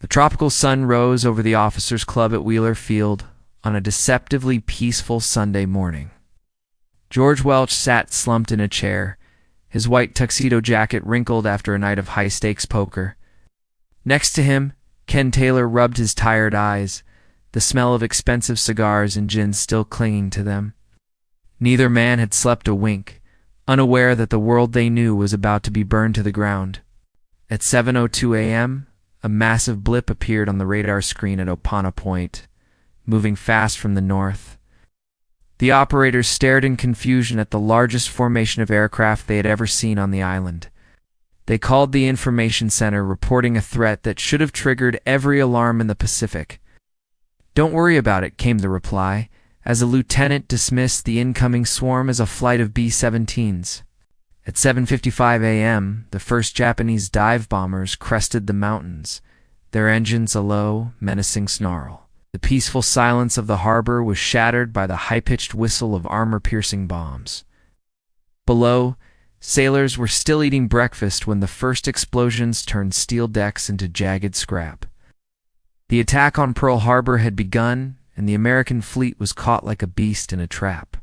The tropical sun rose over the officers' club at Wheeler Field on a deceptively peaceful Sunday morning. George Welch sat slumped in a chair, his white tuxedo jacket wrinkled after a night of high-stakes poker. Next to him, Ken Taylor rubbed his tired eyes, the smell of expensive cigars and gin still clinging to them. Neither man had slept a wink, unaware that the world they knew was about to be burned to the ground. At 7:02 a.m., a massive blip appeared on the radar screen at Opana Point, moving fast from the north. The operators stared in confusion at the largest formation of aircraft they had ever seen on the island. They called the information center, reporting a threat that should have triggered every alarm in the Pacific. "Don't worry about it," came the reply, as a lieutenant dismissed the incoming swarm as a flight of B-17s. At 7:55 a.m., the first Japanese dive bombers crested the mountains, their engines a low, menacing snarl. The peaceful silence of the harbor was shattered by the high-pitched whistle of armor-piercing bombs. Below, sailors were still eating breakfast when the first explosions turned steel decks into jagged scrap. The attack on Pearl Harbor had begun, and the American fleet was caught like a beast in a trap.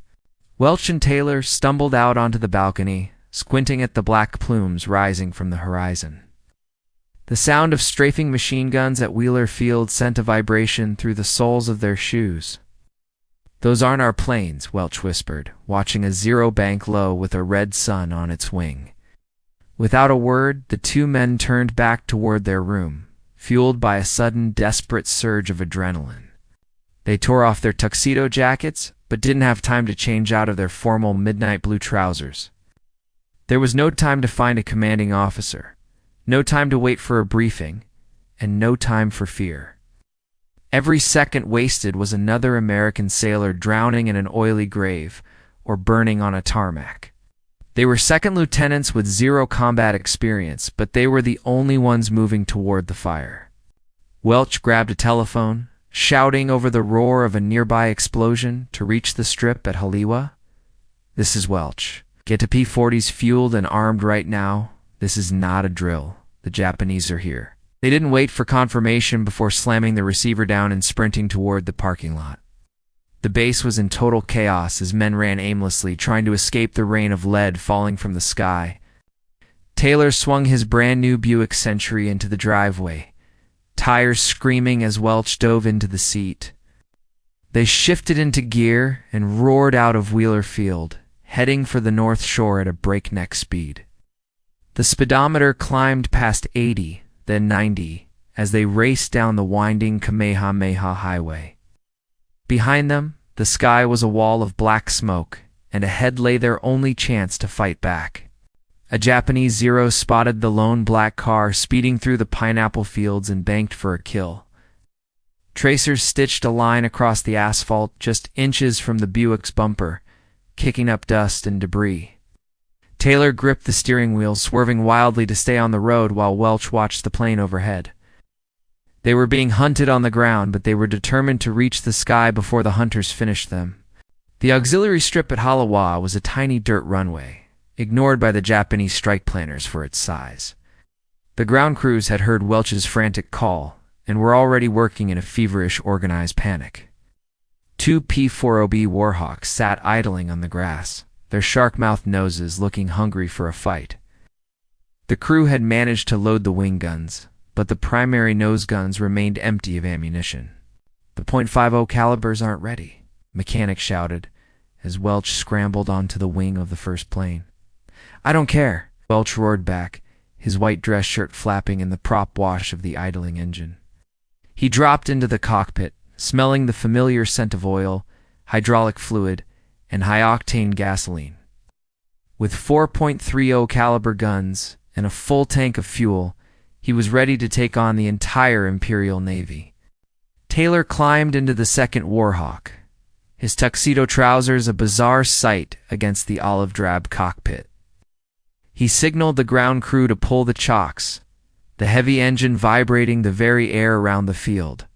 Welch and Taylor stumbled out onto the balcony, squinting at the black plumes rising from the horizon. The sound of strafing machine guns at Wheeler Field sent a vibration through the soles of their shoes. "Those aren't our planes," Welch whispered, watching a zero-bank low with a red sun on its wing. Without a word, the two men turned back toward their room, fueled by a sudden, desperate surge of adrenaline. They tore off their tuxedo jackets, but didn't have time to change out of their formal midnight blue trousers. There was no time to find a commanding officer, no time to wait for a briefing, and no time for fear. Every second wasted was another American sailor drowning in an oily grave or burning on a tarmac. They were second lieutenants with zero combat experience, but they were the only ones moving toward the fire. Welch grabbed a telephone, shouting over the roar of a nearby explosion to reach the strip at Haleiwa. "This is Welch. Get to P-40s fueled and armed right now. This is not a drill. The Japanese are here." They didn't wait for confirmation before slamming the receiver down and sprinting toward the parking lot. The base was in total chaos as men ran aimlessly, trying to escape the rain of lead falling from the sky. Taylor swung his brand-new Buick Century into the driveway, tires screaming as Welch dove into the seat. They shifted into gear and roared out of Wheeler Field, heading for the North Shore at a breakneck speed. The speedometer climbed past 80, then 90, as they raced down the winding Kamehameha Highway. Behind them, the sky was a wall of black smoke, and ahead lay their only chance to fight back. A Japanese Zero spotted the lone black car speeding through the pineapple fields and banked for a kill. Tracers stitched a line across the asphalt just inches from the Buick's bumper, kicking up dust and debris. Taylor gripped the steering wheel, swerving wildly to stay on the road while Welch watched the plane overhead. They were being hunted on the ground, but they were determined to reach the sky before the hunters finished them. The auxiliary strip at Haleiwa was a tiny dirt runway, ignored by the Japanese strike planners for its size. The ground crews had heard Welch's frantic call and were already working in a feverish, organized panic. Two P-40B Warhawks sat idling on the grass, their shark-mouthed noses looking hungry for a fight. The crew had managed to load the wing guns, but the primary nose guns remained empty of ammunition. "The .50 calibers aren't ready," mechanic shouted, as Welch scrambled onto the wing of the first plane. "I don't care," Welch roared back, his white dress shirt flapping in the prop wash of the idling engine. He dropped into the cockpit, smelling the familiar scent of oil, hydraulic fluid, and high-octane gasoline. With 4.30 caliber guns and a full tank of fuel, he was ready to take on the entire Imperial Navy. Taylor climbed into the second Warhawk, his tuxedo trousers a bizarre sight against the olive-drab cockpit. He signaled the ground crew to pull the chocks, the heavy engine vibrating the very air around the field.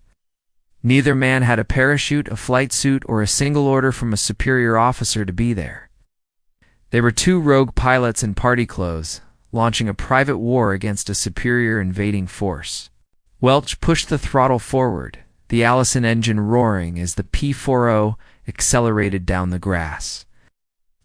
Neither man had a parachute, a flight suit, or a single order from a superior officer to be there. They were two rogue pilots in party clothes, launching a private war against a superior invading force. Welch pushed the throttle forward, the Allison engine roaring as the P-40 accelerated down the grass.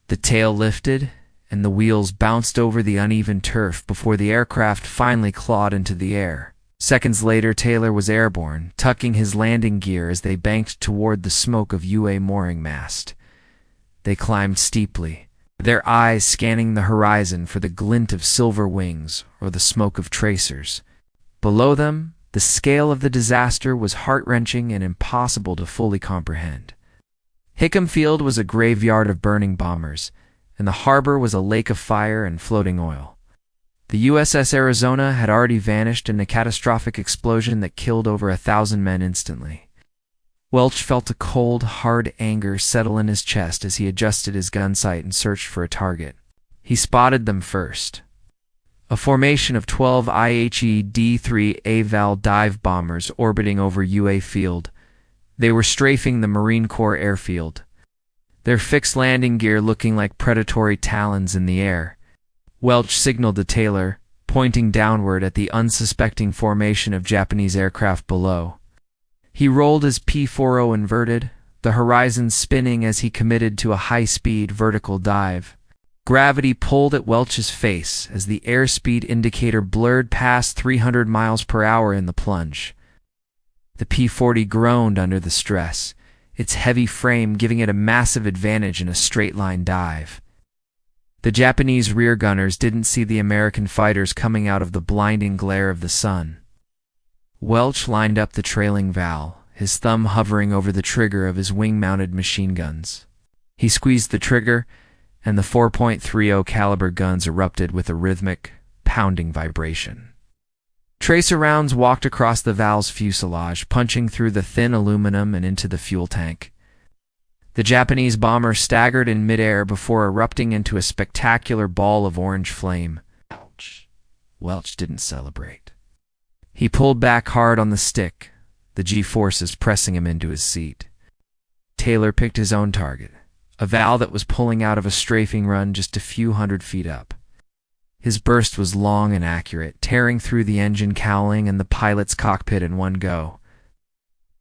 The tail lifted, and the wheels bounced over the uneven turf before the aircraft finally clawed into the air. Seconds later, Taylor was airborne, tucking his landing gear as they banked toward the smoke of UA mooring mast. They climbed steeply, their eyes scanning the horizon for the glint of silver wings or the smoke of tracers. Below them, the scale of the disaster was heart-wrenching and impossible to fully comprehend. Hickam Field was a graveyard of burning bombers, and the harbor was a lake of fire and floating oil. The USS Arizona had already vanished in a catastrophic explosion that killed over 1,000 men instantly. Welch felt a cold, hard anger settle in his chest as he adjusted his gun sight and searched for a target. He spotted them first. A formation of 12 IHE-D3 AVAL dive bombers orbiting over UA Field. They were strafing the Marine Corps airfield, their fixed landing gear looking like predatory talons in the air. Welch signaled to Taylor, pointing downward at the unsuspecting formation of Japanese aircraft below. He rolled his P-40 inverted, the horizon spinning as he committed to a high-speed vertical dive. Gravity pulled at Welch's face as the airspeed indicator blurred past 300 miles per hour in the plunge. The P-40 groaned under the stress, its heavy frame giving it a massive advantage in a straight-line dive. The Japanese rear gunners didn't see the American fighters coming out of the blinding glare of the sun. Welch lined up the trailing Val, his thumb hovering over the trigger of his wing-mounted machine guns. He squeezed the trigger, and the 4.30 caliber guns erupted with a rhythmic, pounding vibration. Tracer rounds walked across the Val's fuselage, punching through the thin aluminum and into the fuel tank. The Japanese bomber staggered in midair before erupting into a spectacular ball of orange flame. Ouch. Welch didn't celebrate. He pulled back hard on the stick, the G-forces pressing him into his seat. Taylor picked his own target, a Val that was pulling out of a strafing run just a few hundred feet up. His burst was long and accurate, tearing through the engine cowling and the pilot's cockpit in one go.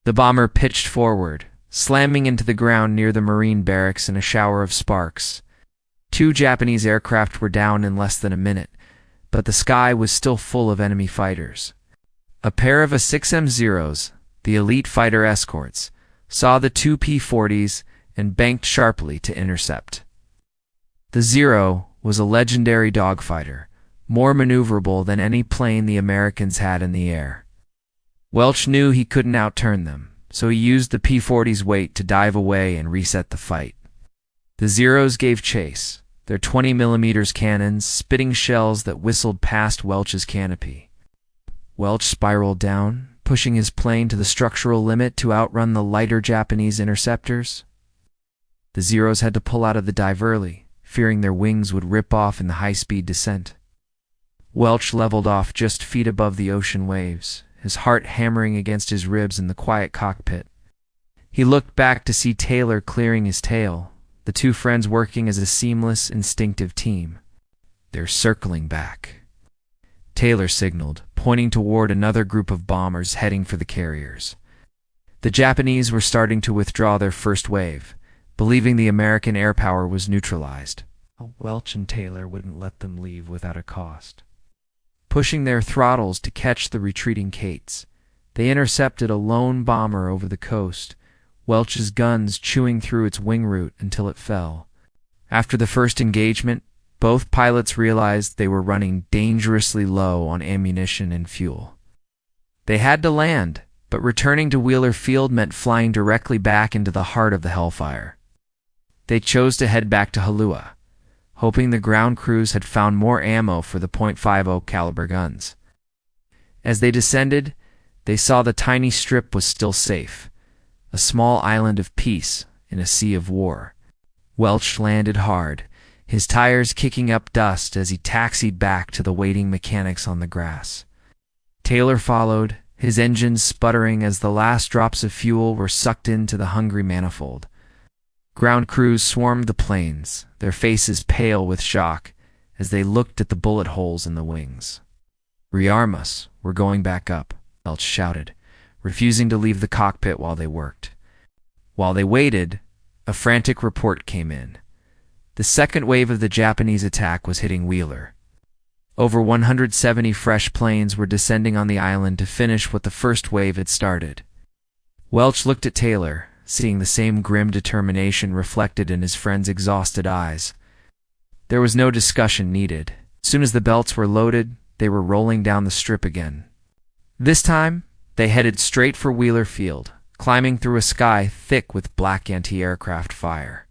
The bomber pitched forward, slamming into the ground near the Marine barracks in a shower of sparks. 2 Japanese aircraft were down in less than a minute, but the sky was still full of enemy fighters. A pair of A-6M-0s, the elite fighter escorts, saw the 2 P-40s and banked sharply to intercept. The Zero was a legendary dogfighter, more maneuverable than any plane the Americans had in the air. Welch knew he couldn't outturn them, so he used the P-40's weight to dive away and reset the fight. The Zeros gave chase, their 20mm cannons spitting shells that whistled past Welch's canopy. Welch spiraled down, pushing his plane to the structural limit to outrun the lighter Japanese interceptors. The Zeros had to pull out of the dive early, fearing their wings would rip off in the high-speed descent. Welch leveled off just feet above the ocean waves, his heart hammering against his ribs in the quiet cockpit. He looked back to see Taylor clearing his tail, the 2 friends working as a seamless, instinctive team. "They're circling back," Taylor signaled, pointing toward another group of bombers heading for the carriers. The Japanese were starting to withdraw their first wave, believing the American air power was neutralized. Welch and Taylor wouldn't let them leave without a cost. Pushing their throttles to catch the retreating Kates, they intercepted a lone bomber over the coast, Welch's guns chewing through its wing root until it fell. After the first engagement, both pilots realized they were running dangerously low on ammunition and fuel. They had to land, but returning to Wheeler Field meant flying directly back into the heart of the hellfire. They chose to head back to Haleiwa, hoping the ground crews had found more ammo for the .50 caliber guns. As they descended, they saw the tiny strip was still safe, a small island of peace in a sea of war. Welch landed hard, his tires kicking up dust as he taxied back to the waiting mechanics on the grass. Taylor followed, his engines sputtering as the last drops of fuel were sucked into the hungry manifold. Ground crews swarmed the planes, their faces pale with shock as they looked at the bullet holes in the wings. "Rearm us, we're going back up," Welch shouted, refusing to leave the cockpit while they worked. While they waited, a frantic report came in. The second wave of the Japanese attack was hitting Wheeler. Over 170 fresh planes were descending on the island to finish what the first wave had started. Welch looked at Taylor, seeing the same grim determination reflected in his friend's exhausted eyes. There was no discussion needed. As soon as the belts were loaded, they were rolling down the strip again. This time, they headed straight for Wheeler Field, climbing through a sky thick with black anti-aircraft fire.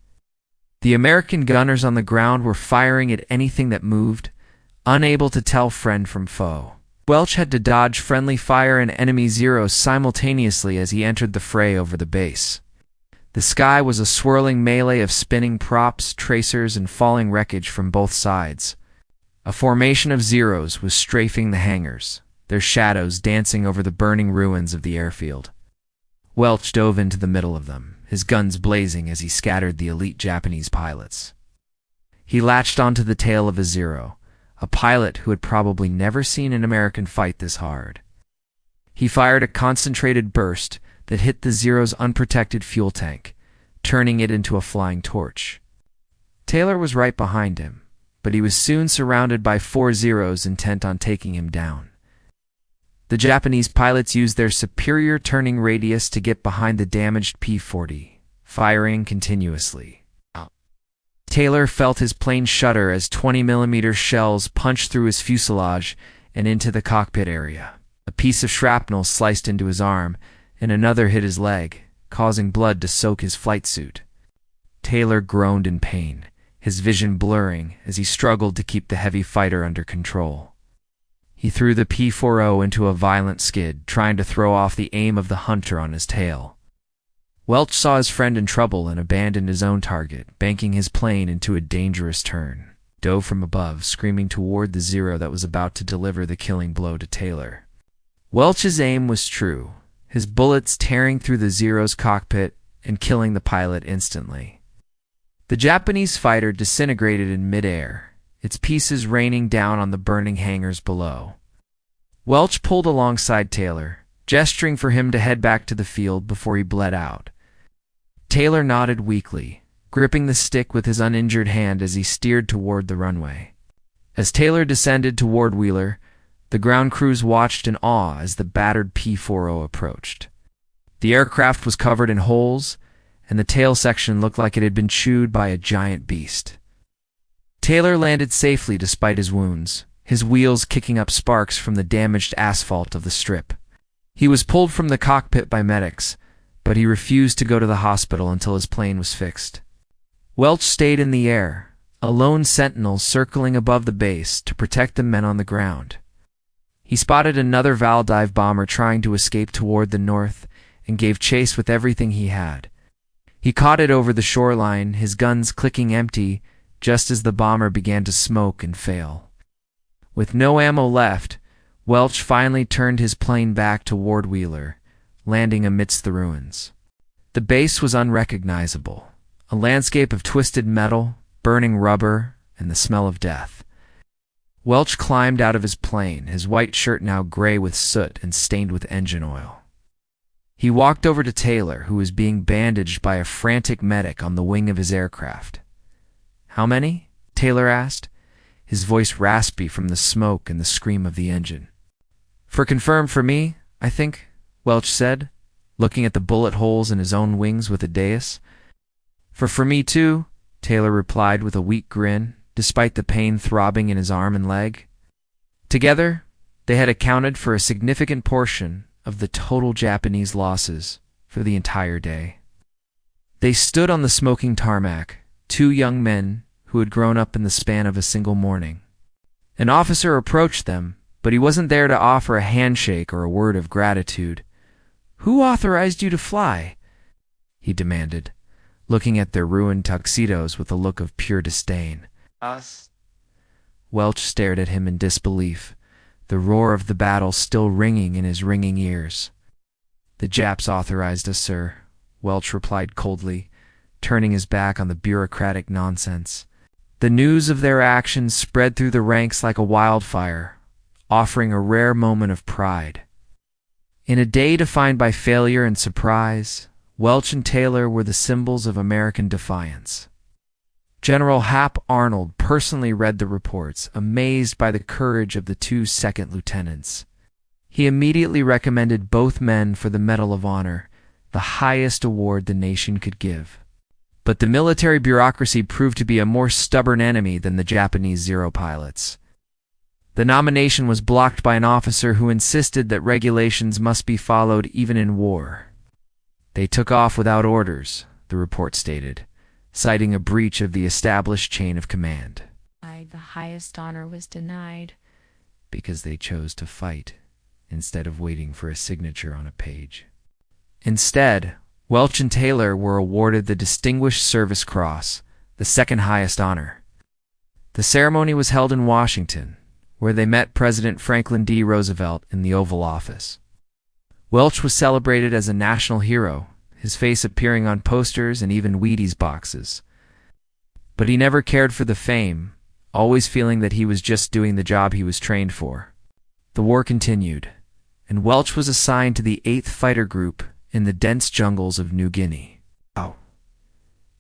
The American gunners on the ground were firing at anything that moved, unable to tell friend from foe. Welch had to dodge friendly fire and enemy Zeros simultaneously as he entered the fray over the base. The sky was a swirling melee of spinning props, tracers, and falling wreckage from both sides. A formation of Zeros was strafing the hangars, their shadows dancing over the burning ruins of the airfield. Welch dove into the middle of them, his guns blazing as he scattered the elite Japanese pilots. He latched onto the tail of a Zero, a pilot who had probably never seen an American fight this hard. He fired a concentrated burst that hit the Zero's unprotected fuel tank, turning it into a flying torch. Taylor was right behind him, but he was soon surrounded by 4 Zeros intent on taking him down. The Japanese pilots used their superior turning radius to get behind the damaged P-40, firing continuously. Taylor felt his plane shudder as 20mm shells punched through his fuselage and into the cockpit area. A piece of shrapnel sliced into his arm, and another hit his leg, causing blood to soak his flight suit. Taylor groaned in pain, his vision blurring as he struggled to keep the heavy fighter under control. He threw the P-40 into a violent skid, trying to throw off the aim of the hunter on his tail. Welch saw his friend in trouble and abandoned his own target, banking his plane into a dangerous turn. Dove from above, screaming toward the Zero that was about to deliver the killing blow to Taylor. Welch's aim was true, his bullets tearing through the Zero's cockpit and killing the pilot instantly. The Japanese fighter disintegrated in midair, its pieces raining down on the burning hangars below. Welch pulled alongside Taylor, gesturing for him to head back to the field before he bled out. Taylor nodded weakly, gripping the stick with his uninjured hand as he steered toward the runway. As Taylor descended toward Wheeler, the ground crews watched in awe as the battered P-40 approached. The aircraft was covered in holes, and the tail section looked like it had been chewed by a giant beast. Taylor landed safely despite his wounds, his wheels kicking up sparks from the damaged asphalt of the strip. He was pulled from the cockpit by medics, but he refused to go to the hospital until his plane was fixed. Welch stayed in the air, a lone sentinel circling above the base to protect the men on the ground. He spotted another Valdive bomber trying to escape toward the north and gave chase with everything he had. He caught it over the shoreline, his guns clicking empty, just as the bomber began to smoke and fail. With no ammo left, Welch finally turned his plane back toward Wheeler, landing amidst the ruins. The base was unrecognizable, a landscape of twisted metal, burning rubber, and the smell of death. Welch climbed out of his plane, his white shirt now gray with soot and stained with engine oil. He walked over to Taylor, who was being bandaged by a frantic medic on the wing of his aircraft. "How many?" Taylor asked, his voice raspy from the smoke and the scream of the engine. "For confirmed for me, I think," Welch said, looking at the bullet holes in his own wings with a dais. For me too," Taylor replied with a weak grin, despite the pain throbbing in his arm and leg. Together, they had accounted for a significant portion of the total Japanese losses for the entire day. They stood on the smoking tarmac, 2 young men who had grown up in the span of a single morning. An officer approached them, but he wasn't there to offer a handshake or a word of gratitude. "Who authorized you to fly?" he demanded, looking at their ruined tuxedos with a look of pure disdain. "Us." Welch stared at him in disbelief, the roar of the battle still ringing in his ringing ears. "The Japs authorized us, sir," Welch replied coldly, turning his back on the bureaucratic nonsense. The news of their actions spread through the ranks like a wildfire, offering a rare moment of pride. In a day defined by failure and surprise, Welch and Taylor were the symbols of American defiance. General Hap Arnold personally read the reports, amazed by the courage of the two second lieutenants. He immediately recommended both men for the Medal of Honor, the highest award the nation could give. But the military bureaucracy proved to be a more stubborn enemy than the Japanese Zero pilots. The nomination was blocked by an officer who insisted that regulations must be followed even in war. They took off without orders, the report stated, citing a breach of the established chain of command. The highest honor was denied because they chose to fight instead of waiting for a signature on a page. Instead, Welch and Taylor were awarded the Distinguished Service Cross, the second highest honor. The ceremony was held in Washington, where they met President Franklin D. Roosevelt in the Oval Office. Welch was celebrated as a national hero, his face appearing on posters and even Wheaties boxes. But he never cared for the fame, always feeling that he was just doing the job he was trained for. The war continued, and Welch was assigned to the 8th Fighter Group in the dense jungles of New Guinea.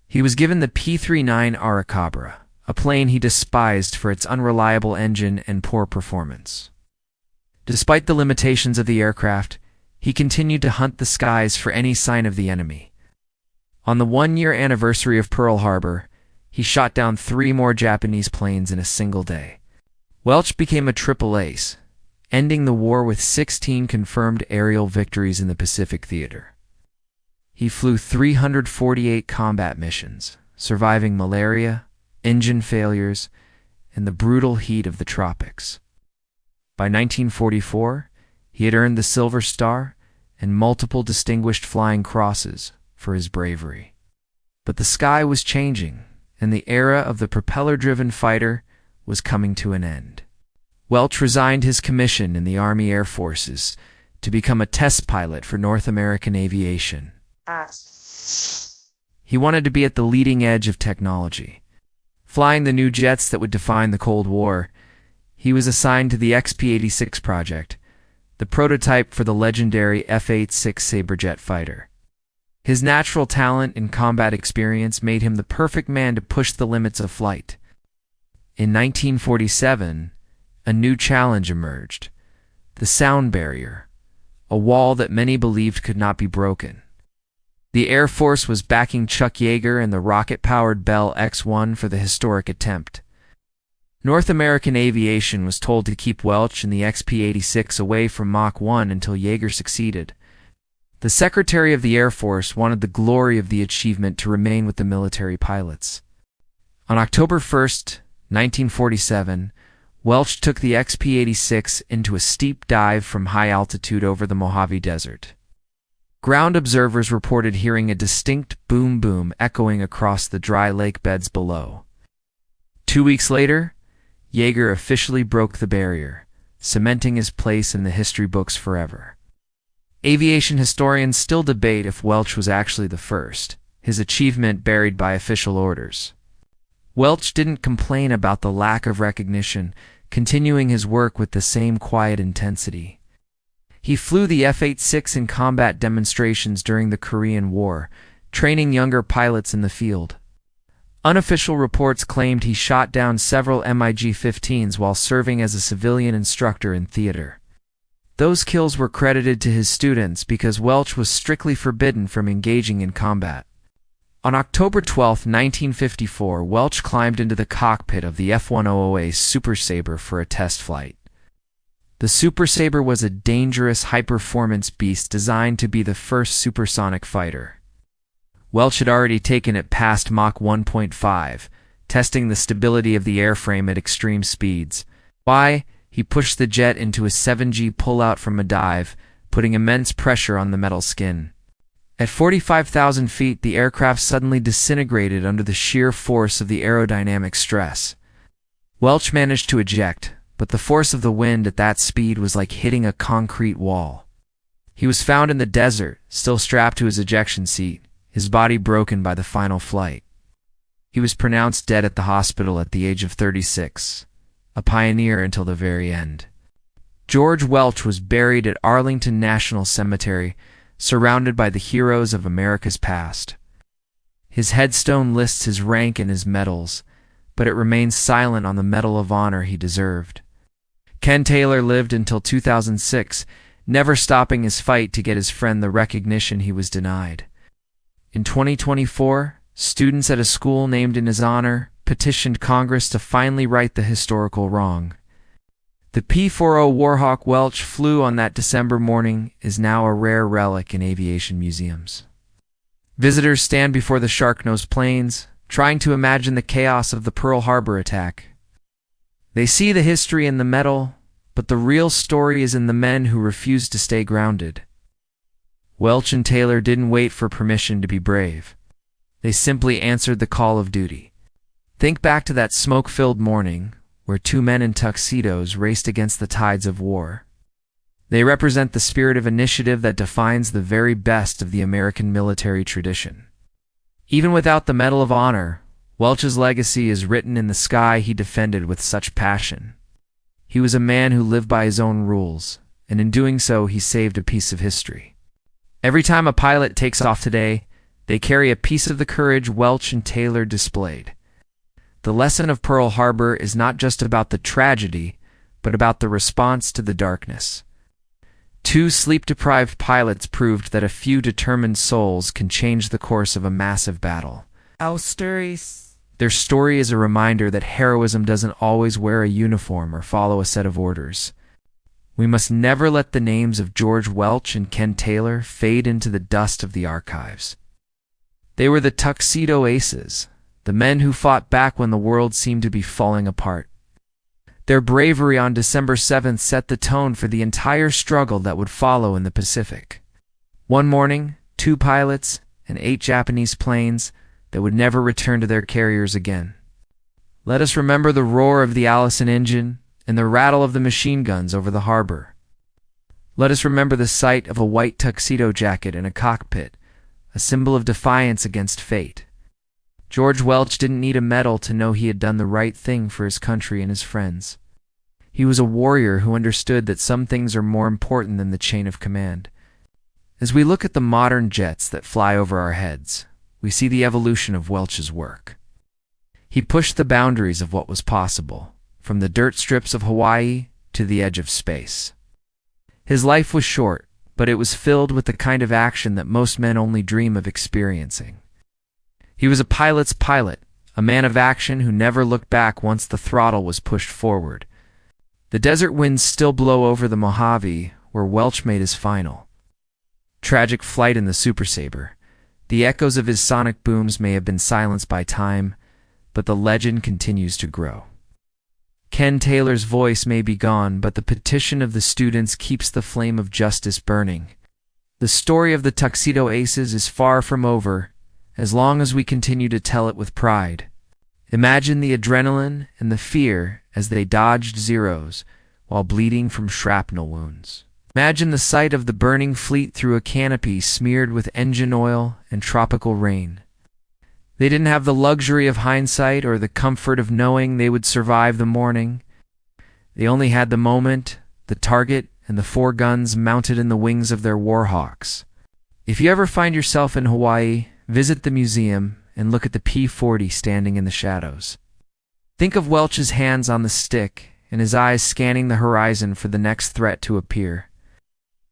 He was given the P-39 Airacobra, a plane he despised for its unreliable engine and poor performance. Despite the limitations of the aircraft, he continued to hunt the skies for any sign of the enemy. On the 1-year anniversary of Pearl Harbor, he shot down 3 more Japanese planes in a single day. Welch became a triple ace, ending the war with 16 confirmed aerial victories in the Pacific Theater. He flew 348 combat missions, surviving malaria, engine failures, and the brutal heat of the tropics. By 1944, he had earned the Silver Star and multiple Distinguished Flying Crosses for his bravery. But the sky was changing, and the era of the propeller-driven fighter was coming to an end. Welch resigned his commission in the Army Air Forces to become a test pilot for North American aviation. He wanted to be at the leading edge of technology. Flying the new jets that would define the Cold War, he was assigned to the XP-86 project, the prototype for the legendary F-86 Sabrejet fighter. His natural talent and combat experience made him the perfect man to push the limits of flight. In 1947, a new challenge emerged: the sound barrier, a wall that many believed could not be broken. The Air Force was backing Chuck Yeager and the rocket-powered Bell X-1 for the historic attempt. North American Aviation was told to keep Welch and the XP-86 away from Mach 1 until Yeager succeeded. The Secretary of the Air Force wanted the glory of the achievement to remain with the military pilots. On October 1, 1947, Welch took the XP-86 into a steep dive from high altitude over the Mojave Desert. Ground observers reported hearing a distinct boom-boom echoing across the dry lake beds below. 2 weeks later, Yeager officially broke the barrier, cementing his place in the history books forever. Aviation historians still debate if Welch was actually the first, his achievement buried by official orders. Welch didn't complain about the lack of recognition, continuing his work with the same quiet intensity. He flew the F-86 in combat demonstrations during the Korean War, training younger pilots in the field. Unofficial reports claimed he shot down several MiG-15s while serving as a civilian instructor in theater. Those kills were credited to his students because Welch was strictly forbidden from engaging in combat. On October 12, 1954, Welch climbed into the cockpit of the F-100A Super Sabre for a test flight. The Super Sabre was a dangerous, high-performance beast designed to be the first supersonic fighter. Welch had already taken it past Mach 1.5, testing the stability of the airframe at extreme speeds. He pushed the jet into a 7G pullout from a dive, putting immense pressure on the metal skin. At 45,000 feet, the aircraft suddenly disintegrated under the sheer force of the aerodynamic stress. Welch managed to eject, but the force of the wind at that speed was like hitting a concrete wall. He was found in the desert, still strapped to his ejection seat, his body broken by the final flight. He was pronounced dead at the hospital at the age of 36, a pioneer until the very end. George Welch was buried at Arlington National Cemetery, surrounded by the heroes of America's past. His headstone lists his rank and his medals, but it remains silent on the Medal of Honor he deserved. Ken Taylor lived until 2006, never stopping his fight to get his friend the recognition he was denied. In 2024, students at a school named in his honor petitioned Congress to finally right the historical wrong. The P-40 Warhawk Welch flew on that December morning is now a rare relic in aviation museums. Visitors stand before the shark-nosed planes, trying to imagine the chaos of the Pearl Harbor attack. They see the history in the metal, but the real story is in the men who refused to stay grounded. Welch and Taylor didn't wait for permission to be brave. They simply answered the call of duty. Think back to that smoke-filled morning where two men in tuxedos raced against the tides of war. They represent the spirit of initiative that defines the very best of the American military tradition. Even without the Medal of Honor, Welch's legacy is written in the sky he defended with such passion. He was a man who lived by his own rules, and in doing so he saved a piece of history. Every time a pilot takes off today, they carry a piece of the courage Welch and Taylor displayed. The lesson of Pearl Harbor is not just about the tragedy, but about the response to the darkness. Two sleep-deprived pilots proved that a few determined souls can change the course of a massive battle. Their story is a reminder that heroism doesn't always wear a uniform or follow a set of orders. We must never let the names of George Welch and Ken Taylor fade into the dust of the archives. They were the tuxedo aces, the men who fought back when the world seemed to be falling apart. Their bravery on December 7th set the tone for the entire struggle that would follow in the Pacific. One morning, 2 pilots and 8 Japanese planes that would never return to their carriers again. Let us remember the roar of the Allison engine and the rattle of the machine guns over the harbor. Let us remember the sight of a white tuxedo jacket in a cockpit, a symbol of defiance against fate. George Welch didn't need a medal to know he had done the right thing for his country and his friends. He was a warrior who understood that some things are more important than the chain of command. As we look at the modern jets that fly over our heads, we see the evolution of Welch's work. He pushed the boundaries of what was possible, from the dirt strips of Hawaii to the edge of space. His life was short, but it was filled with the kind of action that most men only dream of experiencing. He was a pilot's pilot, a man of action who never looked back once the throttle was pushed forward. The desert winds still blow over the Mojave, where Welch made his final tragic flight in the Super Sabre. The echoes of his sonic booms may have been silenced by time, but the legend continues to grow. Ken Taylor's voice may be gone, but the petition of the students keeps the flame of justice burning. The story of the Tuxedo Aces is far from over, as long as we continue to tell it with pride. Imagine the adrenaline and the fear as they dodged Zeros while bleeding from shrapnel wounds. Imagine the sight of the burning fleet through a canopy smeared with engine oil and tropical rain. They didn't have the luxury of hindsight or the comfort of knowing they would survive the morning. They only had the moment, the target, and the 4 guns mounted in the wings of their Warhawks. If you ever find yourself in Hawaii, visit the museum and look at the P-40 standing in the shadows. Think of Welch's hands on the stick and his eyes scanning the horizon for the next threat to appear.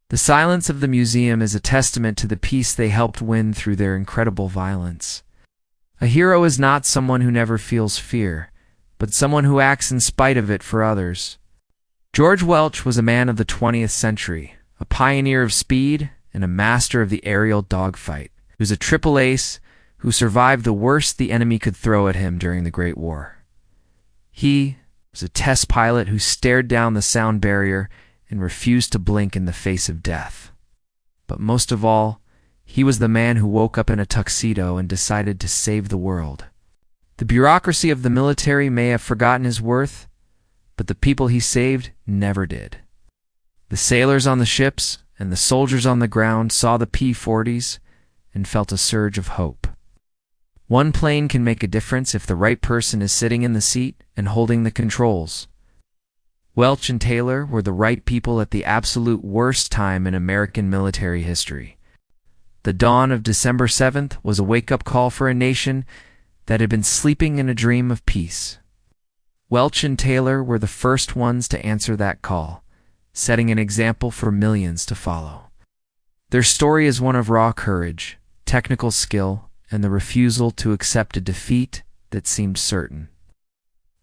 The silence of the museum is a testament to the peace they helped win through their incredible violence. A hero is not someone who never feels fear, but someone who acts in spite of it for others. George Welch was a man of the 20th century, a pioneer of speed and a master of the aerial dogfight. He was a triple ace who survived the worst the enemy could throw at him during the Great War. He was a test pilot who stared down the sound barrier and refused to blink in the face of death. But most of all, he was the man who woke up in a tuxedo and decided to save the world. The bureaucracy of the military may have forgotten his worth, but the people he saved never did. The sailors on the ships and the soldiers on the ground saw the P-40s and felt a surge of hope. One plane can make a difference if the right person is sitting in the seat and holding the controls. Welch and Taylor were the right people at the absolute worst time in American military history. The dawn of December 7th was a wake-up call for a nation that had been sleeping in a dream of peace. Welch and Taylor were the first ones to answer that call, setting an example for millions to follow. Their story is one of raw courage, technical skill, and the refusal to accept a defeat that seemed certain.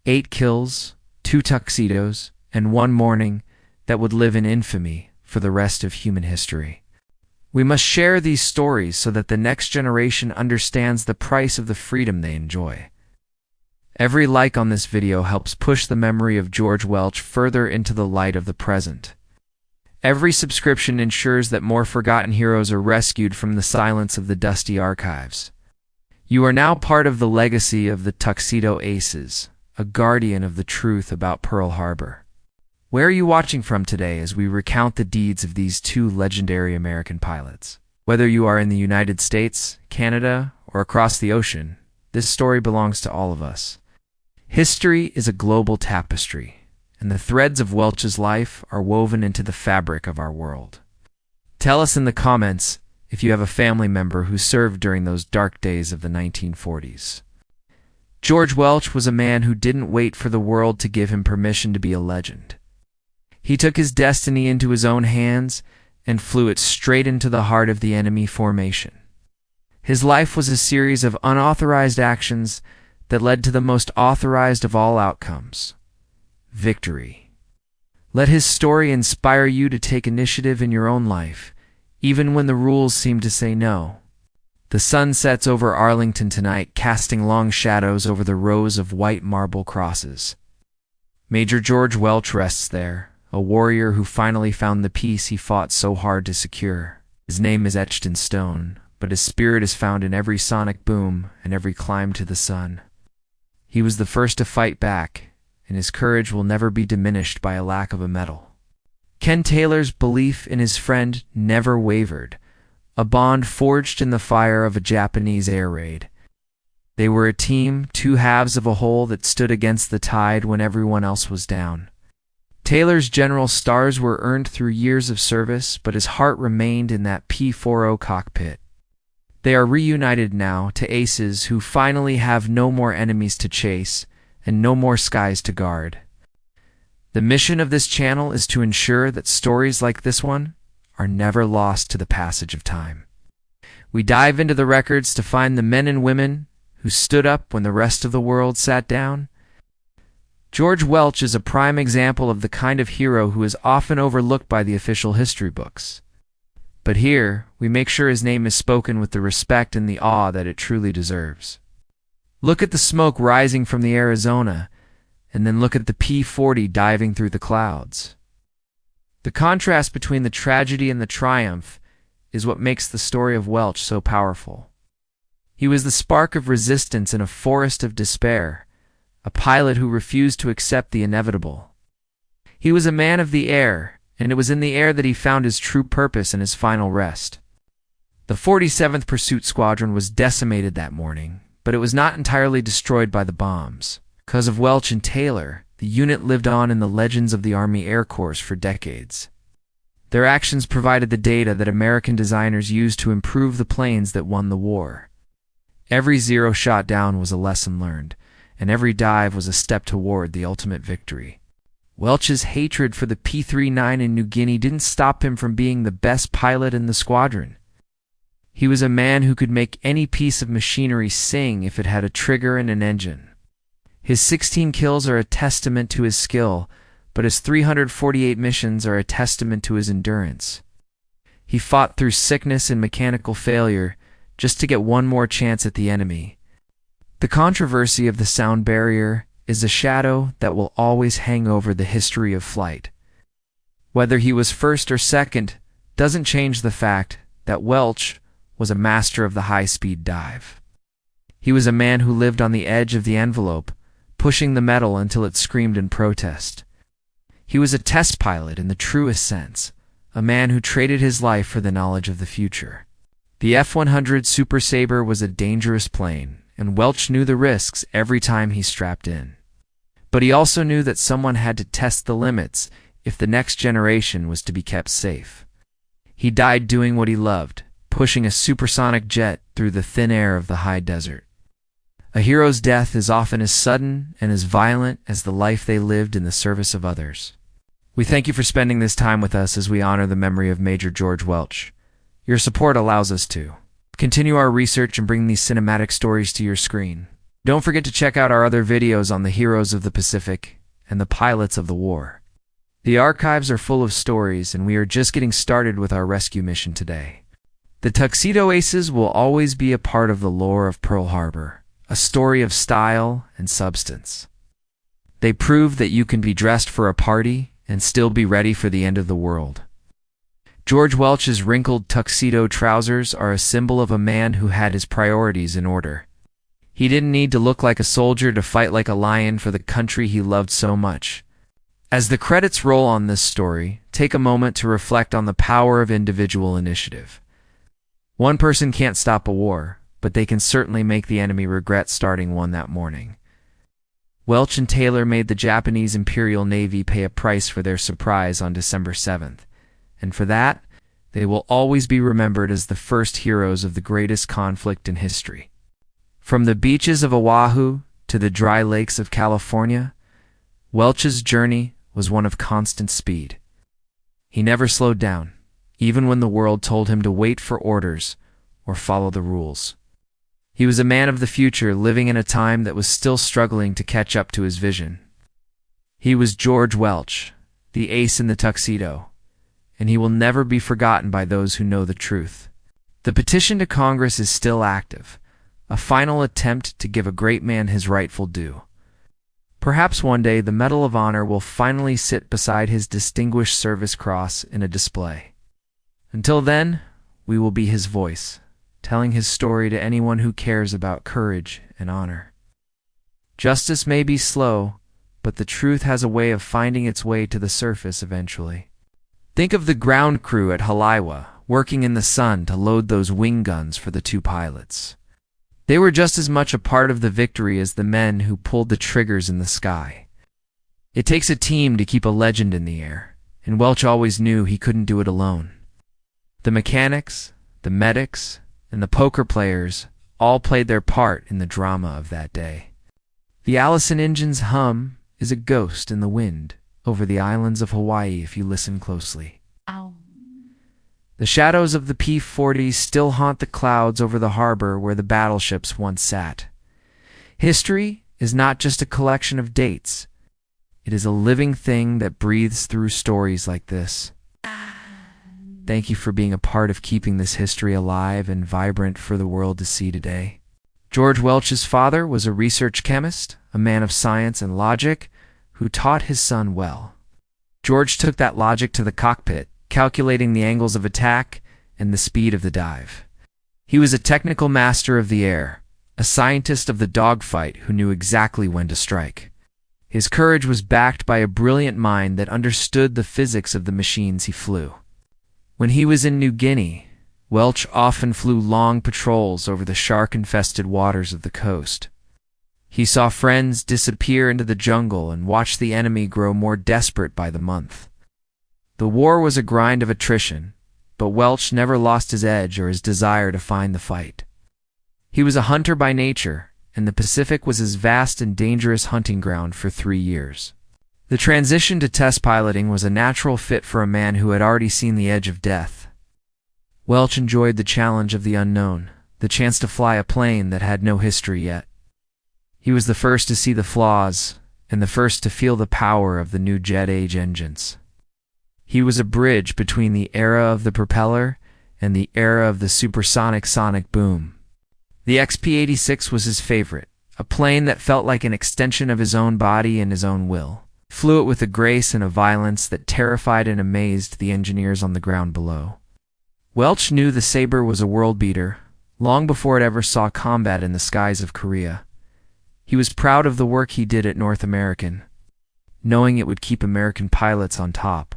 8 kills, 2 tuxedos, and 1 morning that would live in infamy for the rest of human history. We must share these stories so that the next generation understands the price of the freedom they enjoy. Every like on this video helps push the memory of George Welch further into the light of the present. Every subscription ensures that more forgotten heroes are rescued from the silence of the dusty archives. You are now part of the legacy of the Tuxedo Aces, a guardian of the truth about Pearl Harbor. Where are you watching from today as we recount the deeds of these 2 legendary American pilots? Whether you are in the United States, Canada, or across the ocean, this story belongs to all of us. History is a global tapestry, and the threads of Welch's life are woven into the fabric of our world. Tell us in the comments if you have a family member who served during those dark days of the 1940s. George Welch was a man who didn't wait for the world to give him permission to be a legend. He took his destiny into his own hands and flew it straight into the heart of the enemy formation. His life was a series of unauthorized actions that led to the most authorized of all outcomes: victory. Let his story inspire you to take initiative in your own life, even when the rules seem to say no. The sun sets over Arlington tonight, casting long shadows over the rows of white marble crosses. Major George Welch rests there, a warrior who finally found the peace he fought so hard to secure. His name is etched in stone, but his spirit is found in every sonic boom and every climb to the sun. He was the first to fight back, and his courage will never be diminished by a lack of a medal. Ken Taylor's belief in his friend never wavered, a bond forged in the fire of a Japanese air raid. They were a team, 2 halves of a whole that stood against the tide when everyone else was down. Taylor's general stars were earned through years of service, but his heart remained in that P-40 cockpit. They are reunited now to aces who finally have no more enemies to chase and no more skies to guard. The mission of this channel is to ensure that stories like this one are never lost to the passage of time. We dive into the records to find the men and women who stood up when the rest of the world sat down. George Welch is a prime example of the kind of hero who is often overlooked by the official history books. But here, we make sure his name is spoken with the respect and the awe that it truly deserves. Look at the smoke rising from the Arizona, and then look at the P-40 diving through the clouds. The contrast between the tragedy and the triumph is what makes the story of Welch so powerful. He was the spark of resistance in a forest of despair, a pilot who refused to accept the inevitable. He was a man of the air, and it was in the air that he found his true purpose and his final rest. The 47th Pursuit Squadron was decimated that morning, but it was not entirely destroyed by the bombs. Because of Welch and Taylor, the unit lived on in the legends of the Army Air Corps for decades. Their actions provided the data that American designers used to improve the planes that won the war. Every zero shot down was a lesson learned, and every dive was a step toward the ultimate victory. Welch's hatred for the P-39 in New Guinea didn't stop him from being the best pilot in the squadron. He was a man who could make any piece of machinery sing if it had a trigger and an engine. His 16 kills are a testament to his skill, but his 348 missions are a testament to his endurance. He fought through sickness and mechanical failure just to get one more chance at the enemy. The controversy of the sound barrier is a shadow that will always hang over the history of flight. Whether he was first or second doesn't change the fact that Welch was a master of the high-speed dive. He was a man who lived on the edge of the envelope, pushing the metal until it screamed in protest. He was a test pilot in the truest sense, a man who traded his life for the knowledge of the future. The F-100 Super Sabre was a dangerous plane, and Welch knew the risks every time he strapped in. But he also knew that someone had to test the limits if the next generation was to be kept safe. He died doing what he loved, pushing a supersonic jet through the thin air of the high desert. A hero's death is often as sudden and as violent as the life they lived in the service of others. We thank you for spending this time with us as we honor the memory of Major George Welch. Your support allows us to continue our research and bring these cinematic stories to your screen. Don't forget to check out our other videos on the heroes of the Pacific and the pilots of the war. The archives are full of stories, and we are just getting started with our rescue mission today. The Tuxedo Aces will always be a part of the lore of Pearl Harbor, a story of style and substance. They prove that you can be dressed for a party and still be ready for the end of the world. George Welch's wrinkled tuxedo trousers are a symbol of a man who had his priorities in order. He didn't need to look like a soldier to fight like a lion for the country he loved so much. As the credits roll on this story, take a moment to reflect on the power of individual initiative. One person can't stop a war, but they can certainly make the enemy regret starting one that morning. Welch and Taylor made the Japanese Imperial Navy pay a price for their surprise on December 7th, and for that, they will always be remembered as the first heroes of the greatest conflict in history. From the beaches of Oahu to the dry lakes of California, Welch's journey was one of constant speed. He never slowed down, even when the world told him to wait for orders or follow the rules. He was a man of the future, living in a time that was still struggling to catch up to his vision. He was George Welch, the ace in the tuxedo, and he will never be forgotten by those who know the truth. The petition to Congress is still active, a final attempt to give a great man his rightful due. Perhaps one day the Medal of Honor will finally sit beside his Distinguished Service Cross in a display. Until then, we will be his voice, telling his story to anyone who cares about courage and honor. Justice may be slow, but the truth has a way of finding its way to the surface eventually. Think of the ground crew at Haleiwa, working in the sun to load those wing guns for the two pilots. They were just as much a part of the victory as the men who pulled the triggers in the sky. It takes a team to keep a legend in the air, and Welch always knew he couldn't do it alone. The mechanics, the medics, and the poker players all played their part in the drama of that day. The Allison engine's hum is a ghost in the wind over the islands of Hawaii if you listen closely. Ow. The shadows of the P-40 still haunt the clouds over the harbor where the battleships once sat. History is not just a collection of dates. It is a living thing that breathes through stories like this. Thank you for being a part of keeping this history alive and vibrant for the world to see today. George Welch's father was a research chemist, a man of science and logic, who taught his son well. George took that logic to the cockpit, calculating the angles of attack and the speed of the dive. He was a technical master of the air, a scientist of the dogfight who knew exactly when to strike. His courage was backed by a brilliant mind that understood the physics of the machines he flew. When he was in New Guinea, Welch often flew long patrols over the shark-infested waters of the coast. He saw friends disappear into the jungle and watched the enemy grow more desperate by the month. The war was a grind of attrition, but Welch never lost his edge or his desire to find the fight. He was a hunter by nature, and the Pacific was his vast and dangerous hunting ground for 3 years. The transition to test piloting was a natural fit for a man who had already seen the edge of death. Welch enjoyed the challenge of the unknown, the chance to fly a plane that had no history yet. He was the first to see the flaws, and the first to feel the power of the new jet age engines. He was a bridge between the era of the propeller and the era of the supersonic sonic boom. The XP-86 was his favorite, a plane that felt like an extension of his own body and his own will. He flew it with a grace and a violence that terrified and amazed the engineers on the ground below. Welch knew the Sabre was a world beater, long before it ever saw combat in the skies of Korea. He was proud of the work he did at North American, knowing it would keep American pilots on top.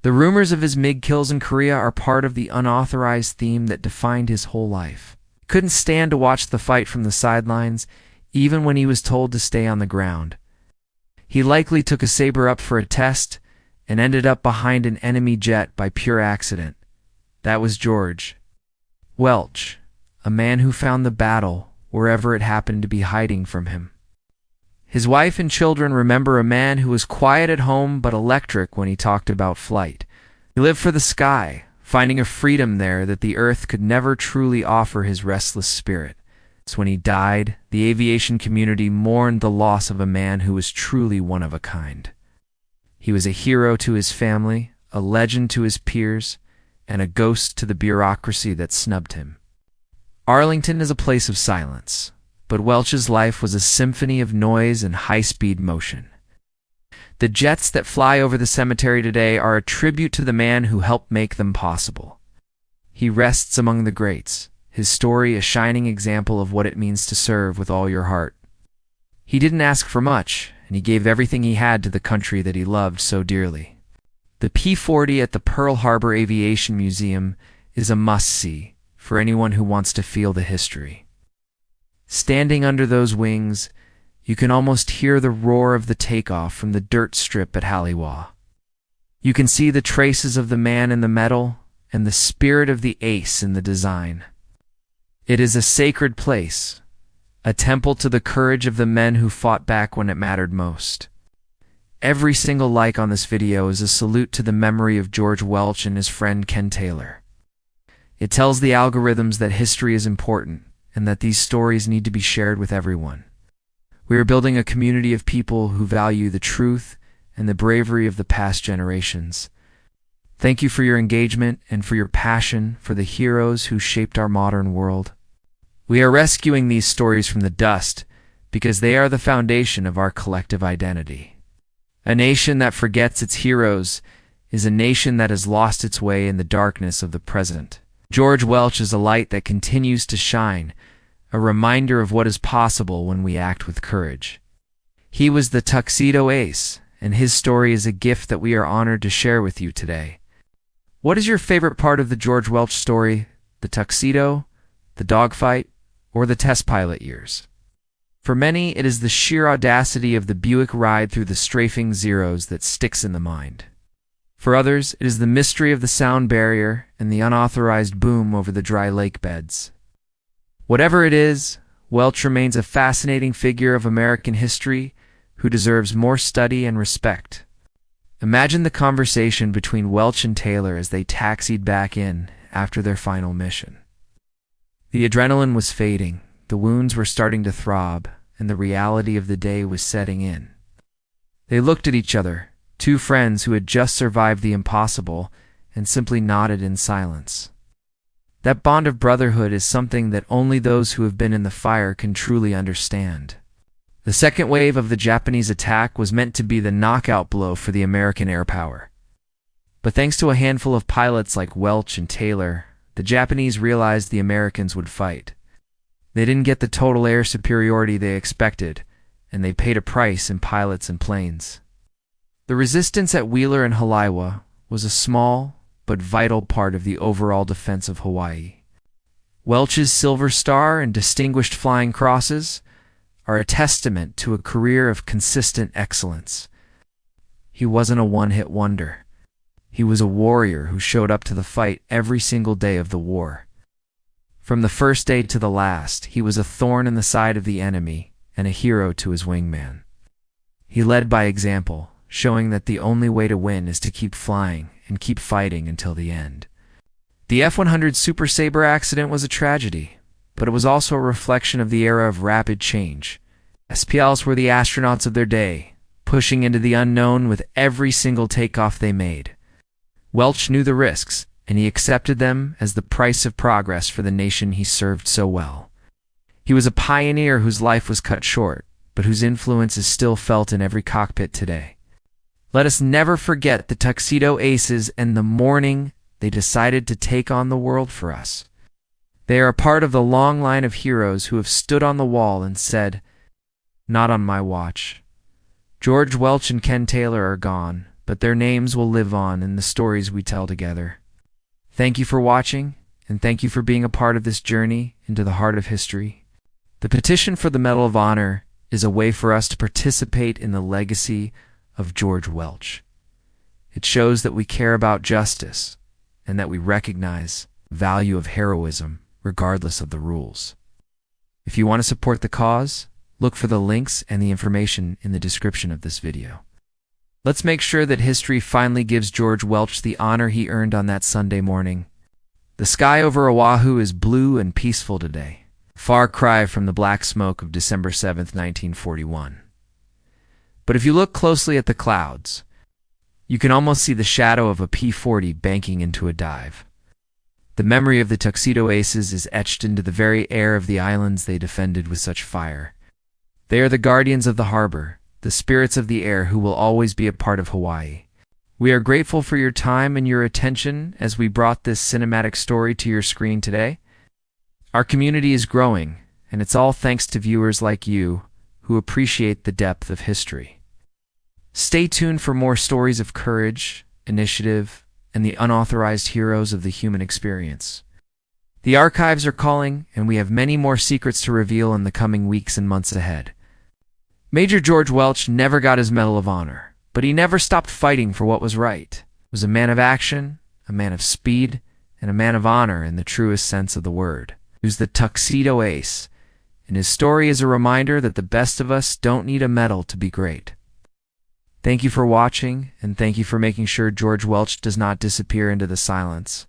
The rumors of his MiG kills in Korea are part of the unauthorized theme that defined his whole life. He couldn't stand to watch the fight from the sidelines, even when he was told to stay on the ground. He likely took a saber up for a test and ended up behind an enemy jet by pure accident. That was George Welch, a man who found the battle wherever it happened to be hiding from him. His wife and children remember a man who was quiet at home but electric when he talked about flight. He lived for the sky, finding a freedom there that the earth could never truly offer his restless spirit. So when he died, the aviation community mourned the loss of a man who was truly one of a kind. He was a hero to his family, a legend to his peers, and a ghost to the bureaucracy that snubbed him. Arlington is a place of silence, but Welch's life was a symphony of noise and high-speed motion. The jets that fly over the cemetery today are a tribute to the man who helped make them possible. He rests among the greats, his story a shining example of what it means to serve with all your heart. He didn't ask for much, and he gave everything he had to the country that he loved so dearly. The P-40 at the Pearl Harbor Aviation Museum is a must-see for anyone who wants to feel the history. Standing under those wings, you can almost hear the roar of the takeoff from the dirt strip at Haleiwa. You can see the traces of the man in the metal and the spirit of the ace in the design. It is a sacred place, a temple to the courage of the men who fought back when it mattered most. Every single like on this video is a salute to the memory of George Welch and his friend Ken Taylor. It tells the algorithms that history is important and that these stories need to be shared with everyone. We are building a community of people who value the truth and the bravery of the past generations. Thank you for your engagement and for your passion for the heroes who shaped our modern world. We are rescuing these stories from the dust because they are the foundation of our collective identity. A nation that forgets its heroes is a nation that has lost its way in the darkness of the present. George Welch is a light that continues to shine, a reminder of what is possible when we act with courage. He was the tuxedo ace, and his story is a gift that we are honored to share with you today. What is your favorite part of the George Welch story? The tuxedo, the dogfight, or the test pilot years? For many, it is the sheer audacity of the Buick ride through the strafing zeros that sticks in the mind. For others, it is the mystery of the sound barrier and the unauthorized boom over the dry lake beds. Whatever it is, Welch remains a fascinating figure of American history who deserves more study and respect. Imagine the conversation between Welch and Taylor as they taxied back in after their final mission. The adrenaline was fading, the wounds were starting to throb, and the reality of the day was setting in. They looked at each other, two friends who had just survived the impossible, and simply nodded in silence. That bond of brotherhood is something that only those who have been in the fire can truly understand. The second wave of the Japanese attack was meant to be the knockout blow for the American air power. But thanks to a handful of pilots like Welch and Taylor, the Japanese realized the Americans would fight. They didn't get the total air superiority they expected, and they paid a price in pilots and planes. The resistance at Wheeler and Haleiwa was a small but vital part of the overall defense of Hawaii. Welch's Silver Star and Distinguished Flying Crosses are a testament to a career of consistent excellence. He wasn't a one-hit wonder. He was a warrior who showed up to the fight every single day of the war. From the first day to the last, he was a thorn in the side of the enemy and a hero to his wingman. He led by example, showing that the only way to win is to keep flying and keep fighting until the end. The F-100 Super Sabre accident was a tragedy, but it was also a reflection of the era of rapid change. SPLs were the astronauts of their day, pushing into the unknown with every single takeoff they made. Welch knew the risks, and he accepted them as the price of progress for the nation he served so well. He was a pioneer whose life was cut short, but whose influence is still felt in every cockpit today. Let us never forget the Tuxedo Aces and the morning they decided to take on the world for us. They are a part of the long line of heroes who have stood on the wall and said, "Not on my watch." George Welch and Ken Taylor are gone, but their names will live on in the stories we tell together. Thank you for watching, and thank you for being a part of this journey into the heart of history. The petition for the Medal of Honor is a way for us to participate in the legacy of George Welch. It shows that we care about justice and that we recognize the value of heroism regardless of the rules. If you want to support the cause, look for the links and the information in the description of this video. Let's make sure that history finally gives George Welch the honor he earned on that Sunday morning. The sky over Oahu is blue and peaceful today, a far cry from the black smoke of December 7, 1941. But if you look closely at the clouds, you can almost see the shadow of a P-40 banking into a dive. The memory of the Tuxedo Aces is etched into the very air of the islands they defended with such fire. They are the guardians of the harbor, the spirits of the air who will always be a part of Hawaii. We are grateful for your time and your attention as we brought this cinematic story to your screen today. Our community is growing, and it's all thanks to viewers like you who appreciate the depth of history. Stay tuned for more stories of courage, initiative, and the unauthorized heroes of the human experience. The archives are calling, and we have many more secrets to reveal in the coming weeks and months ahead. Major George Welch never got his Medal of Honor, but he never stopped fighting for what was right. He was a man of action, a man of speed, and a man of honor in the truest sense of the word. He was the Tuxedo Ace, and his story is a reminder that the best of us don't need a medal to be great. Thank you for watching, and thank you for making sure George Welch does not disappear into the silence.